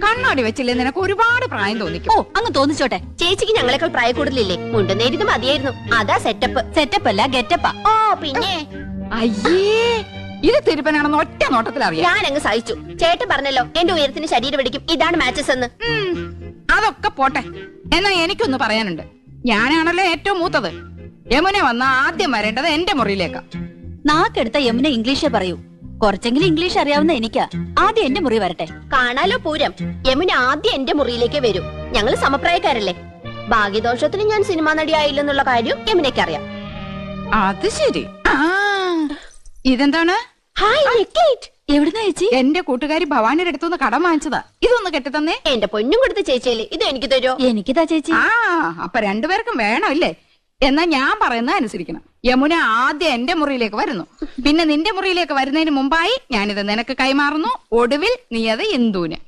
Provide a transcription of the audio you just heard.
കണ്ണാടി വെച്ചില്ലേ നിനക്ക് ഒരുപാട് പ്രായം തോന്നിക്കും. ഓ അങ്ങ് തോന്നിച്ചോട്ടെ. ചേച്ചിക്ക് ഞങ്ങളെക്കാൾ പ്രായ കൂടുതലില്ലേ? മുണ്ടെന്നേരിത് മതിയായിരുന്നു. അതാ സെറ്റപ്പ്. സെറ്റപ്പ് അല്ല ഗെറ്റപ്പാ. ഓ പിന്നെ അയ്യേ, ഇത് തിരുപ്പനാണെന്ന് ഒറ്റ നോട്ടത്തിൽ അറിയാം. ഞാൻ അങ്ങ് സഹിച്ചു. ചേട്ടൻ പറഞ്ഞല്ലോ എന്റെ ഉയരത്തിന് ശരീരം പിടിക്കും, ഇതാണ് മാച്ചസ് എന്ന്. അതൊക്കെ പോട്ടെ. എന്നാ എനിക്കൊന്ന് പറയാനുണ്ട്. ഞാനാണല്ലോ ഏറ്റവും മൂത്തത്. യമുന വന്ന ആദ്യം വരേണ്ടത് എന്റെ മുറിയിലേക്കാ. നാക്കെടുത്ത യമുന ഇംഗ്ലീഷേ പറയൂ. കുറച്ചെങ്കിലും ഇംഗ്ലീഷ് അറിയാവുന്ന എനിക്കാ. ആദ്യം എന്റെ മുറി വരട്ടെ. കാണാലോ പൂരം. യമുന ആദ്യം എന്റെ മുറിയിലേക്ക് വരൂ. ഞങ്ങൾ സമപ്രായക്കാരല്ലേ. ഭാഗ്യദോഷത്തിന് ഞാൻ സിനിമാ നടിയായില്ലെന്നുള്ള കാര്യം യമുനയ്ക്ക് അറിയാം. അത് ശരി. ഇതെന്താണ്? ഹായ് എവിടുന്ന ചേച്ചി? എന്റെ കൂട്ടുകാരി ഭവാനിയുടെ അടുത്തുനിന്ന് കടം വാങ്ങിച്ചതാ. ഇതൊന്ന് കെട്ടിത്തന്നേ. എന്റെ പൊന്നും കൊടുത്ത ചേച്ചിയല്ലേ, ഇത് എനിക്ക് തരുമോ? എനിക്കിതാ ചേച്ചി. അപ്പൊ രണ്ടുപേർക്കും വേണം ഇല്ലേ? എന്നാ ഞാൻ പറയുന്നത് അനുസരിക്കണം. യമുന ആദ്യം എന്റെ മുറിയിലേക്ക് വരുന്നു, പിന്നെ നിന്റെ മുറിയിലേക്ക് വരുന്നതിന് മുമ്പായി ഞാനിത് നിനക്ക് കൈമാറുന്നു. ഒടുവിൽ നീ അത് ഇന്ദുവിന്.